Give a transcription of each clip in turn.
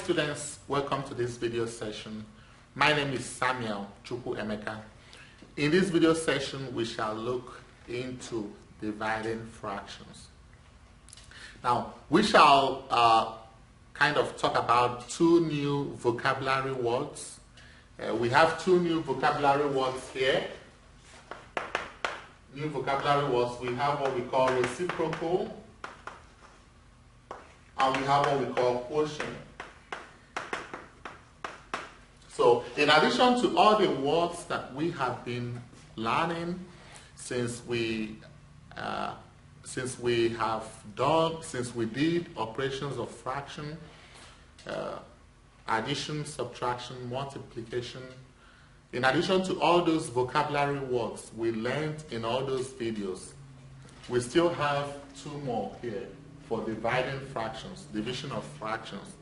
students, welcome to this video session. My name is Samuel Chukwu Emeka. In this video session, we shall look into dividing fractions. Now, we shall kind of talk about two new vocabulary words. We have two new vocabulary words here. New vocabulary words. We have what we call reciprocal, and we have what we call quotient. So, in addition to all the words that we have been learning since we did operations of fraction, addition, subtraction, multiplication. In addition to all those vocabulary words we learned in all those videos, we still have two more here for dividing fractions, division of fractions.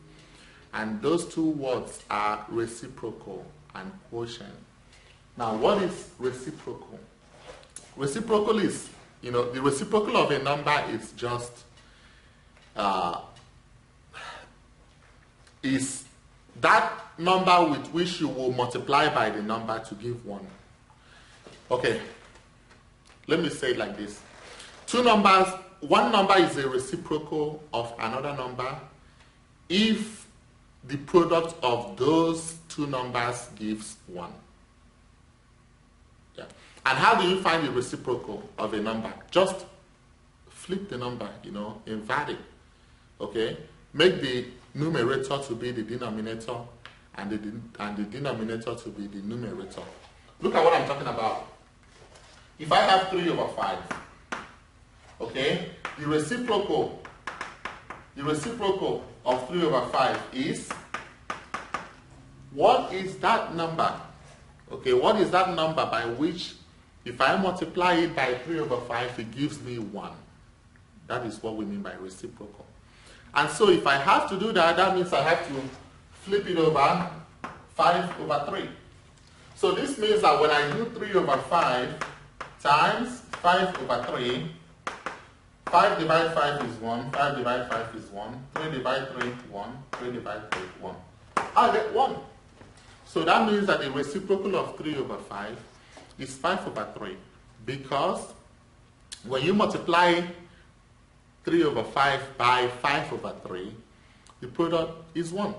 And those two words are reciprocal and quotient. Now, what is reciprocal? Reciprocal is, the reciprocal of a number is just, is that number with which you will multiply by the number to give one. Okay, let me say it like this. Two numbers, one number is a reciprocal of another number if the product of those two numbers gives one. Yeah. And how do you find the reciprocal of a number? Just flip the number, invert it. Okay? Make the numerator to be the denominator and the denominator to be the numerator. Look at what I'm talking about. If I have 3 over 5, okay, the reciprocal of 3 over 5 is, what is that number? Okay, what is that number by which if I multiply it by 3 over 5, it gives me 1? That is what we mean by reciprocal. And so if I have to do that, that means I have to flip it over 5 over 3. So this means that when I do 3 over 5 times 5 over 3, 5 divided 5 is 1, 5 divided 5 is 1, 3 divided 3 1, 3 divided 3 1. I get 1. So that means that the reciprocal of 3 over 5 is 5 over 3, because when you multiply 3 over 5 by 5 over 3, the product is 1.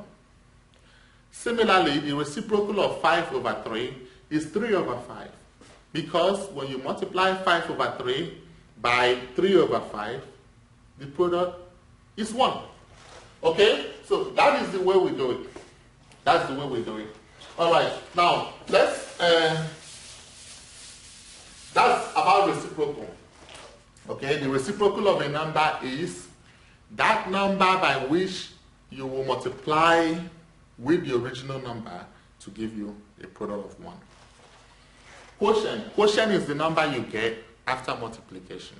Similarly, the reciprocal of 5 over 3 is 3 over 5, because when you multiply 5 over 3 by 3 over 5, the product is 1. Okay? So that is the way we do it. That's the way we do it. Alright, now let's, that's about reciprocal. Okay, the reciprocal of a number is that number by which you will multiply with the original number to give you a product of 1. Quotient. Quotient is the number you get after multiplication.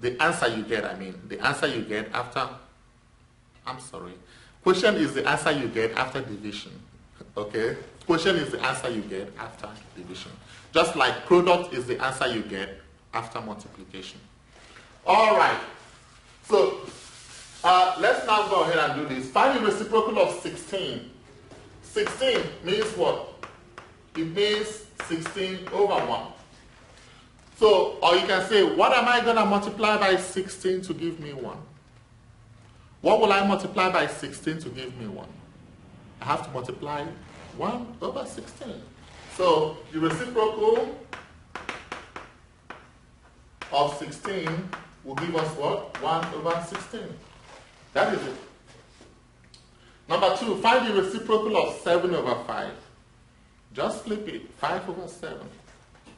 The answer you get, the answer you get after, quotient is the answer you get after division. Okay? Quotient is the answer you get after division. Just like product is the answer you get after multiplication. All right. So, let's now go ahead and do this. Find the reciprocal of 16. 16 means what? It means 16 over 1. So, or you can say, what am I going to multiply by 16 to give me 1? What will I multiply by 16 to give me 1? I have to multiply 1 over 16. So, the reciprocal of 16 will give us what? 1 over 16. That is it. Number 2, find the reciprocal of 7 over 5. Just flip it, 5 over 7.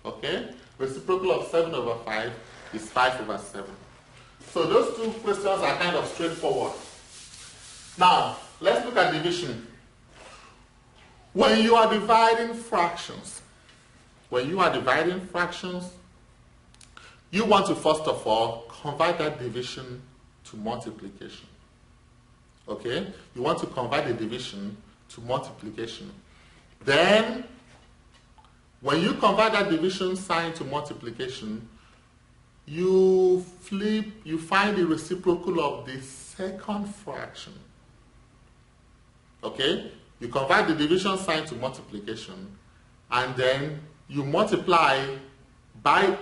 Okay? Reciprocal of 7 over 5 is 5 over 7. So those two questions are kind of straightforward. Now, let's look at division. When you are dividing fractions, you want to first of all convert that division to multiplication. Okay? You want to convert the division to multiplication. Then, when you convert that division sign to multiplication, you find the reciprocal of the second fraction. Okay? You convert the division sign to multiplication, and then you multiply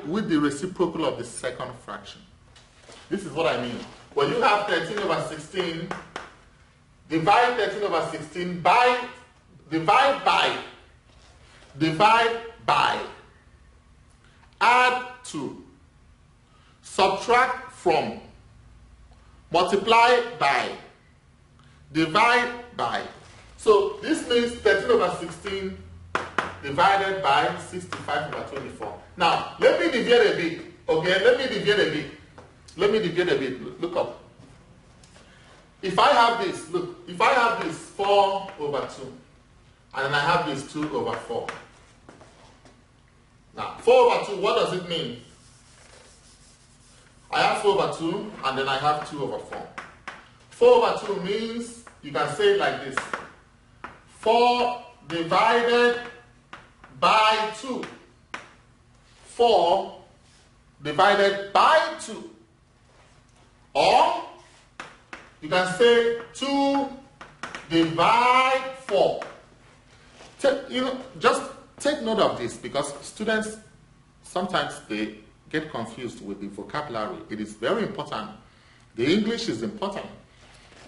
with the reciprocal of the second fraction. This is what I mean. When you have 13 over 16, divide 13 over 16 by, divide by, add to, subtract from, multiply by, divide by. So this means 13 over 16 divided by 65 over 24. Now, let me deviate a bit. Okay, let me deviate a bit. Look up. If I have this, look, if I have this 4 over 2, and then I have this 2 over 4. Now, 4 over 2, what does it mean? I have 4 over 2, and then I have 2 over 4. 4 over 2 means, you can say it like this. 4 divided by 2. 4 divided by 2. Or, you can say 2 divide 4. Just take note of this, because students, sometimes they get confused with the vocabulary. It is very important. The English is important.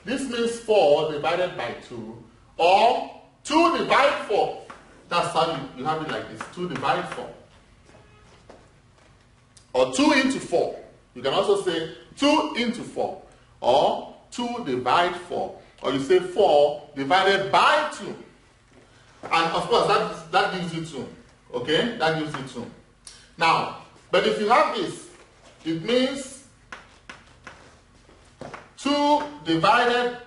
This means 4 divided by 2, or 2 divide 4. That's how you have it like this, 2 divide 4. Or 2 into 4. You can also say 2 into 4. Or 2 divide 4. Or you say 4 divided by 2. And of course, that gives you 2. Okay? That gives you 2. Now, but if you have this, it means 2 divided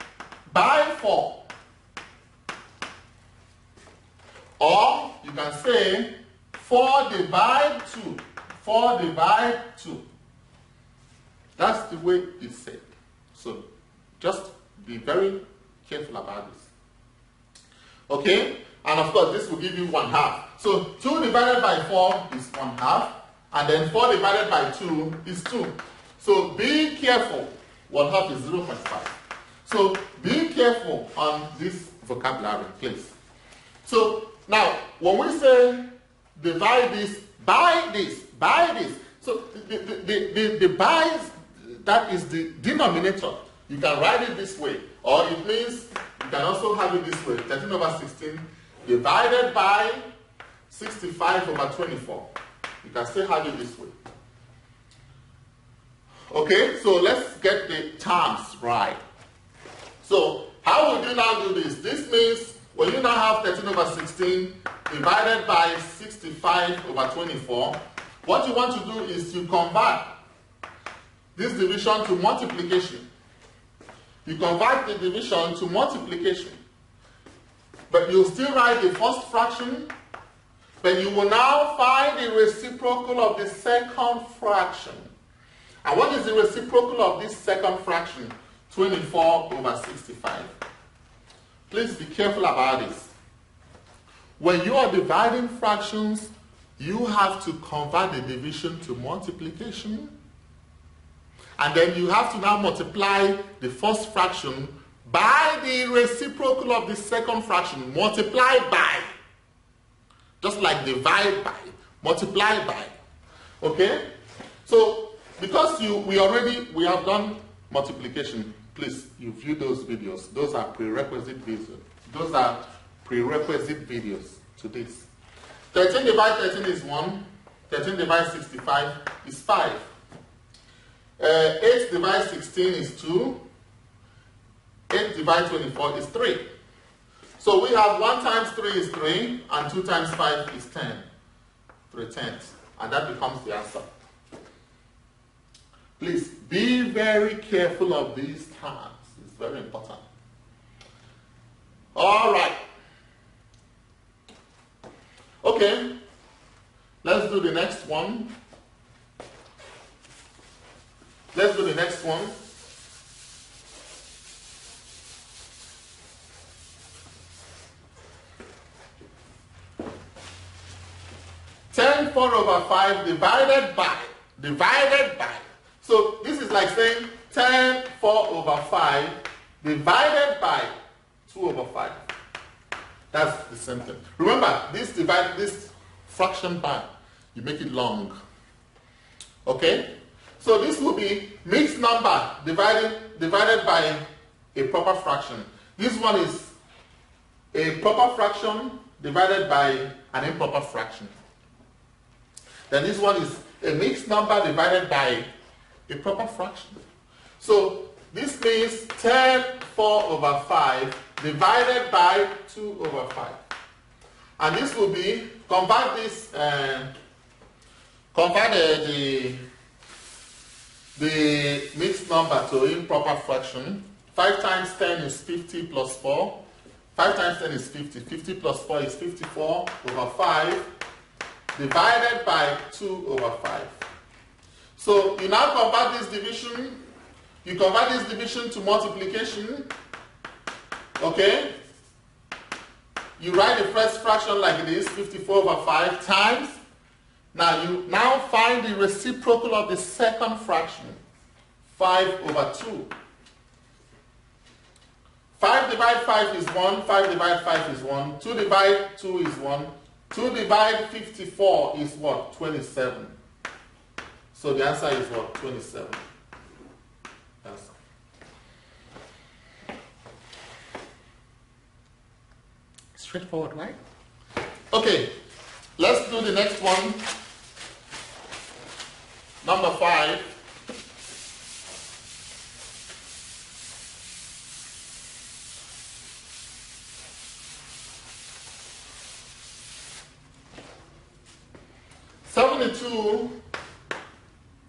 by 4. Or you can say 4 divide 2. 4 divide 2. That's the way it's said. So just be very careful about this. Okay? And of course, this will give you 1/2. So 2 divided by 4 is 1/2. And then 4 divided by 2 is 2. So be careful. 1/2 is 0.5. So be careful on this vocabulary, please. So now, when we say divide this by this, so the by, that is the denominator. You can write it this way, or it means you can also have it this way: 13 over 16 divided by 65 over 24. You can still have it this way. Okay, so let's get the terms right. So how would you now do this? This means when you now have 13 over 16 divided by 65 over 24, what you want to do is to convert this division to multiplication. You convert the division to multiplication. But you'll still write the first fraction, but you will now find the reciprocal of the second fraction. And what is the reciprocal of this second fraction? 24 over 65. Please be careful about this. When you are dividing fractions, you have to convert the division to multiplication. And then you have to now multiply the first fraction by the reciprocal of the second fraction. Multiply by. Just like divide by. Multiply by. Okay? So, because we have done multiplication, please, you view those videos. Those are prerequisite videos. Those are prerequisite videos to this. 13 divided 13 is 1. 13 divided 65 is 5. 8 divided 16 is 2. 8 divided 24 is 3. So we have 1 times 3 is 3, and 2 times 5 is 10. 3/10. And that becomes the answer. Please be very careful of these terms. It's very important. All right. Okay. Let's do the next one. Let's do the next one. Ten 4 over 5 divided by. So this is like saying 10 4 over 5 divided by 2 over 5. That's the same thing. Remember, this fraction bar, you make it long. Okay? So this will be mixed number divided by a proper fraction. This one is a proper fraction divided by an improper fraction. Then this one is a mixed number divided by a proper fraction. So this means 10 4 over 5 divided by 2 over 5. And this will be, convert the mixed number to improper fraction. 5 times 10 is 50 plus 4. 5 times 10 is 50. 50 plus 4 is 54 over 5 divided by 2 over 5. So you now convert this division. You convert this division to multiplication. Okay? You write the first fraction like this, 54 over 5 times. Now you now find the reciprocal of the second fraction, 5 over 2. 5 divided 5 is 1, 5 divided 5 is 1, 2 divided 2 is 1, 2 divided 54 is what? 27. So the answer is what? 27. Answer. Straightforward, right? Okay, let's do the next one. Number 5.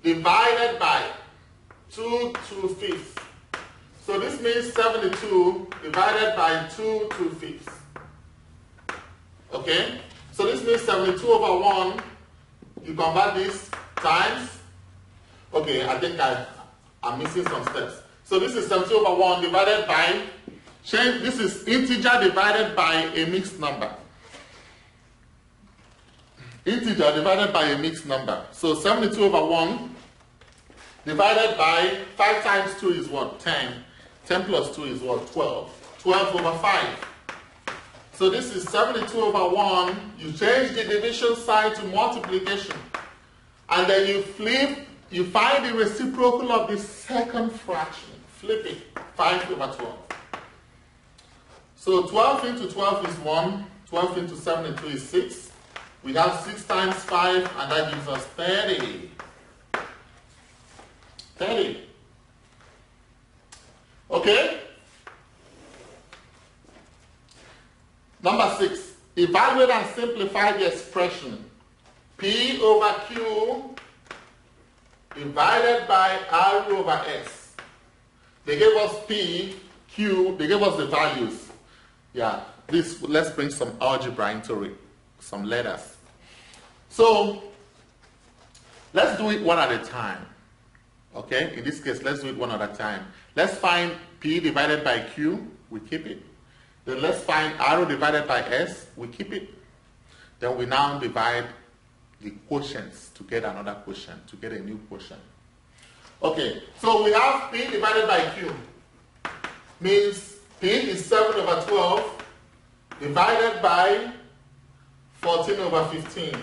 Divided by 2 2/5. So this means 72 divided by 2 2/5. Okay? So this means 72 over 1. You convert this times. Okay, I think I'm missing some steps. So this is 72 over 1 divided by, this is integer divided by a mixed number. Integer divided by a mixed number. So 72 over 1 divided by 5 times 2 is what? 10. 10 plus 2 is what? 12. 12 over 5. So this is 72 over 1. You change the division sign to multiplication. And then you flip, you find the reciprocal of the second fraction. Flip it. 5 over 12. So 12 into 12 is 1. 12 into 72 is 6. We have 6 times 5, and that gives us 30. 30. Okay? Number 6. Evaluate and simplify the expression P over Q divided by R over S. They gave us P, Q, they gave us the values. Yeah, let's bring some algebra into it. Some letters. So let's do it one at a time. Okay, in this case, let's do it one at a time. Let's find P divided by Q, we keep it. Then let's find R divided by S, we keep it. Then we now divide the quotients to get another quotient, to get a new quotient. Okay, so we have P divided by Q. Means P is 7 over 12 divided by 14 over 15.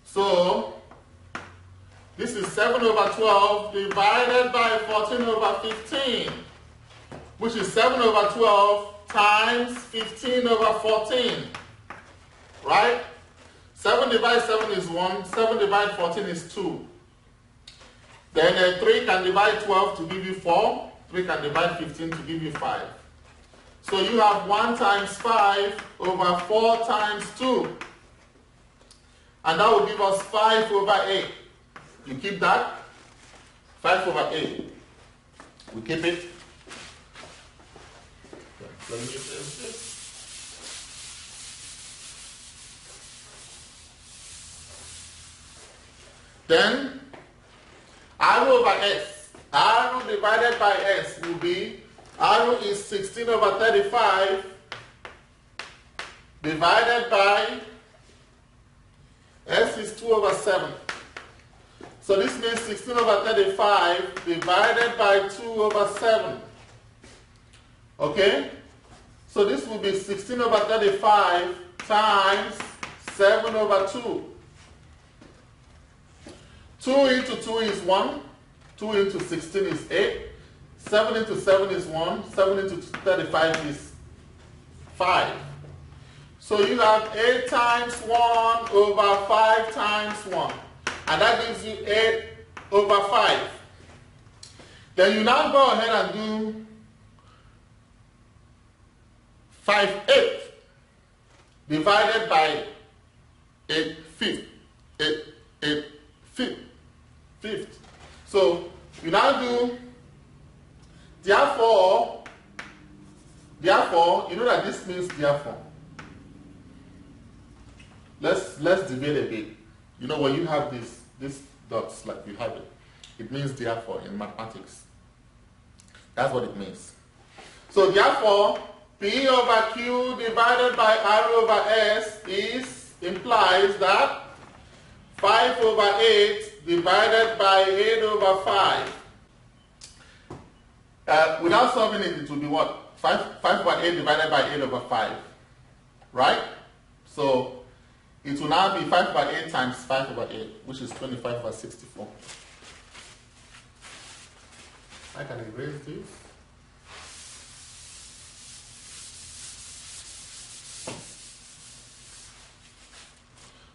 So, this is 7 over 12 divided by 14 over 15, which is 7 over 12 times 15 over 14. Right? 7 divided 7 is 1, 7 divided 14 is 2. Then 3 can divide 12 to give you 4, 3 can divide 15 to give you 5. So you have 1 times 5 over 4 times 2. And that will give us 5 over 8. You keep that? 5 over 8. We keep it. Let me use this. Then R over S. R divided by S will be R is 16 over 35 divided by S is 2 over 7. So this means 16 over 35 divided by 2 over 7. Okay? So this will be 16 over 35 times 7 over 2. 2 into 2 is 1. 2 into 16 is 8. 7 into 7 is 1. 7 into 35 is 5. So you have 8 times 1 over 5 times 1. And that gives you 8 over 5. Then you now go ahead and do 5/8 divided by 8/5. 8/5. So you now do, therefore, you know that this means therefore. Let's debate a bit. You know, when you have this dots like you have it, it means therefore in mathematics. That's what it means. So therefore, P over Q divided by R over S implies that 5 over 8 divided by 8 over 5. Without solving it, it will be what? 5 over 8 divided by 8 over 5. Right? So it will now be 5 over 8 times 5 over 8, which is 25 over 64. I can erase this.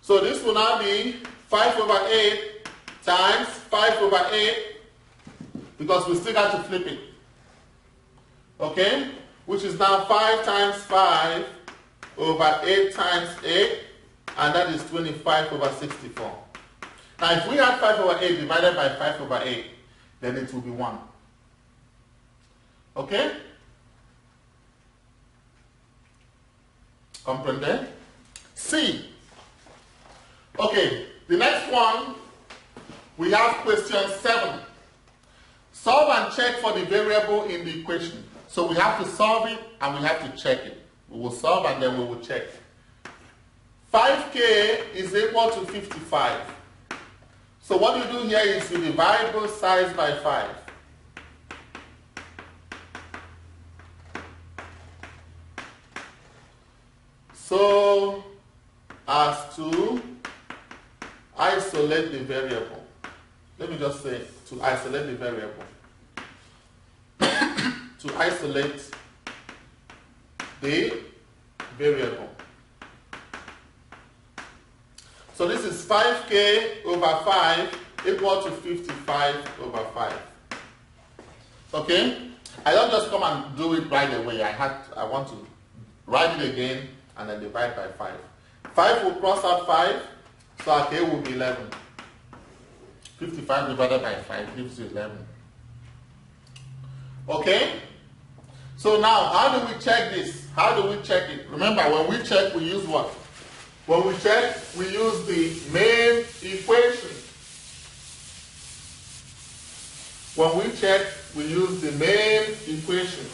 So this will now be 5 over 8 times 5 over 8, because we still got to flip it. Okay? Which is now 5 times 5 over 8 times 8, and that is 25 over 64. Now if we had 5 over 8 divided by 5 over 8, then it will be 1. Okay? Comprende? C. Okay, the next one, we have question 7. Solve and check for the variable in the equation. So we have to solve it and we have to check it. We will solve and then we will check. 5k is equal to 55. So what you do here is you divide both sides by 5. So as to isolate the variable. Let me just say to isolate the variable. To isolate the variable. So this is 5k over 5 equal to 55 over 5. Okay? I don't just come and do it right away. I want to write it again and then divide by 5. 5 will cross out 5, so our k will be 11. 55 divided by 5 gives you 11. Okay? So now, how do we check this? How do we check it? Remember, when we check, we use what? When we check, we use the main equation. When we check, we use the main equation.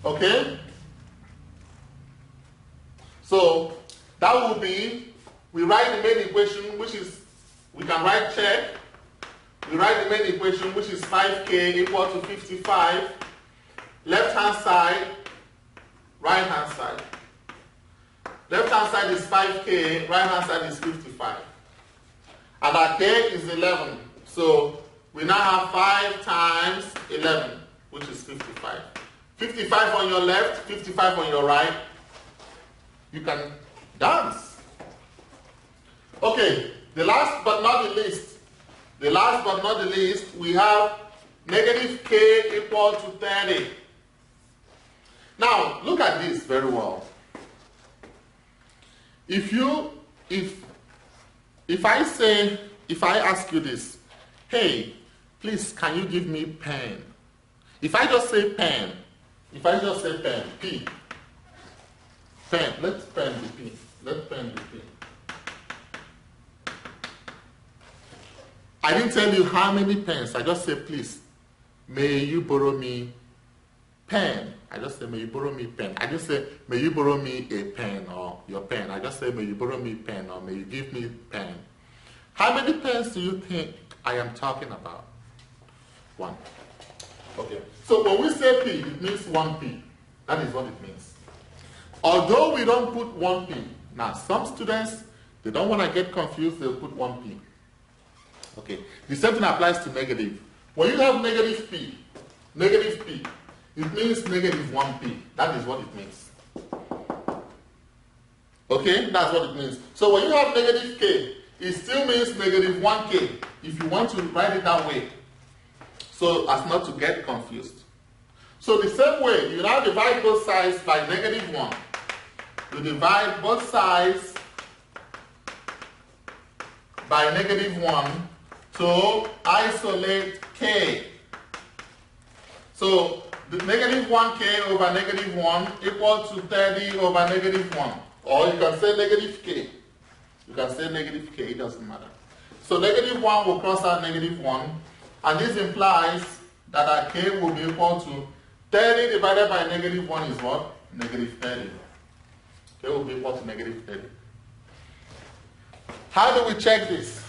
Okay? So, that will be, we write the main equation, which is, we can write check. We write the main equation, which is 5k equal to 55. Left hand side, right hand side. Left hand side is 5k, right hand side is 55. And our k is 11. So we now have 5 times 11, which is 55. 55 on your left, 55 on your right. You can dance. Okay, the last but not the least. The last but not the least, we have negative k equal to 30. Now, look at this very well. If I ask you this, hey, please, can you give me pen? If I just say pen, P, pen, let's pen the P, let's pen the P. I didn't tell you how many pens. I just said, please, may you borrow me pen. I just said, may you borrow me pen. I just said, may you borrow me a pen or your pen. I just said, may you borrow me pen or may you give me pen. How many pens do you think I am talking about? 1, Okay. So when we say P, it means 1P. That is what it means. Although we don't put 1P. Now, some students, they don't want to get confused, they'll put 1P. Okay. The same thing applies to negative. When you have negative P, it means negative 1P. That is what it means. Okay, that's what it means. So when you have negative K, it still means negative 1K, if you want to write it that way, so as not to get confused. So the same way, you now divide both sides by negative 1. You divide both sides by negative 1 to isolate K. So the negative 1K over negative 1 equal to 30 over negative 1. Or you can say negative K. You can say negative K, it doesn't matter. So negative 1 will cross out negative 1. And this implies that our K will be equal to 30 divided by negative 1 is what? Negative 30. K will be equal to negative 30. How do we check this?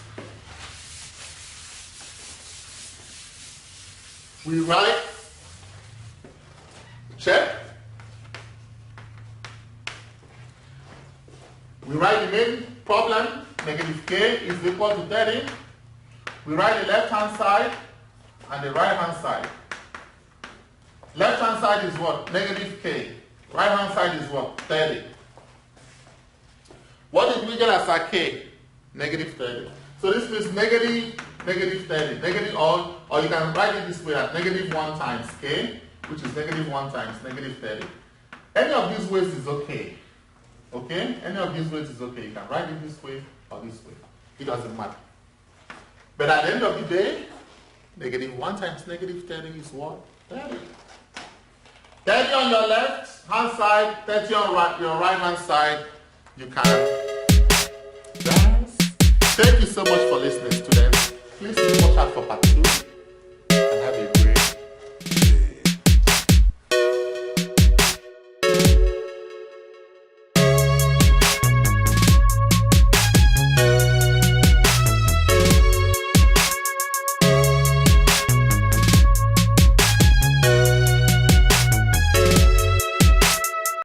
We write check. We write the main problem, negative K is equal to 30. We write the left-hand side and the right-hand side. Left-hand side is what? Negative K. Right-hand side is what? 30. What did we get as our K? Negative 30. So this means negative 30. Negative, or you can write it this way as negative 1 times K, which is negative 1 times negative 30. Any of these ways is okay. Okay? Any of these ways is okay. You can write it this way or this way. It doesn't matter. But at the end of the day, negative 1 times negative 30 is what? 30. 30 on your left hand side, 30 on your right hand side. You can dance. Thank you so much for listening, students. Please watch out for part 2.